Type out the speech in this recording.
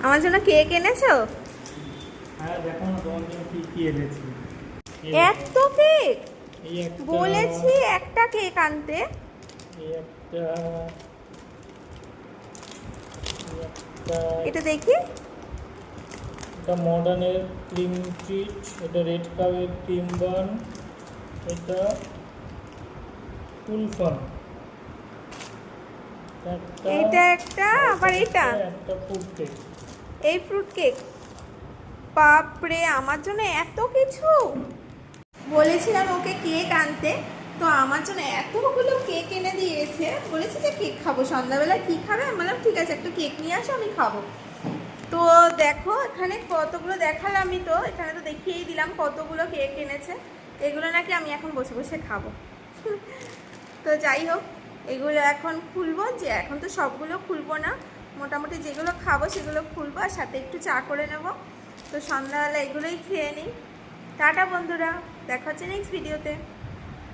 আমার জন্য কেক এনেছো? হ্যাঁ, দেখো না তোমার জন্য কি কি এনেছি। এত কেক? এই একটা, বলেছি একটা কেক আনতে। এই একটা, এই একটা। এটা দেখি। এটা মডার্নের ক্রিম ট্রিট, এটা রেড কাপের ক্রিম বান, এটা কুলফান, একটা, এইটা একটা, আবার এটা একটা ফ্রুট কেক। এই ফ্রুট কেক। বাপরে, আমার জন্য এত কিছু! বলেছিলাম ওকে কেক আনতে, তো আমার জন্য এতগুলো কেক এনে দিয়েছে। বলেছি যে কেক খাবো, সন্ধ্যাবেলা কি খাবে? আমি বললাম ঠিক আছে, একটু কেক নিয়ে আসো, আমি খাবো। তো দেখো এখানে কতগুলো দেখালাম, আমি তো এখানে তো দেখিয়েই দিলাম কতগুলো কেক এনেছে। এগুলো নাকি আমি এখন বসে বসে খাবো। তো যাই হোক, এগুলো এখন খুলবো। যে এখন তো সবগুলো খুলবো না, মোটামুটি যেগুলো খাবো সেগুলো খুলবো, আর সাথে একটু চা করে নেব। তো সন্ধ্যাবেলা এগুলোই খেয়ে নিই। টাটা বন্ধুরা, দেখা হচ্ছে নেক্সট ভিডিওতে।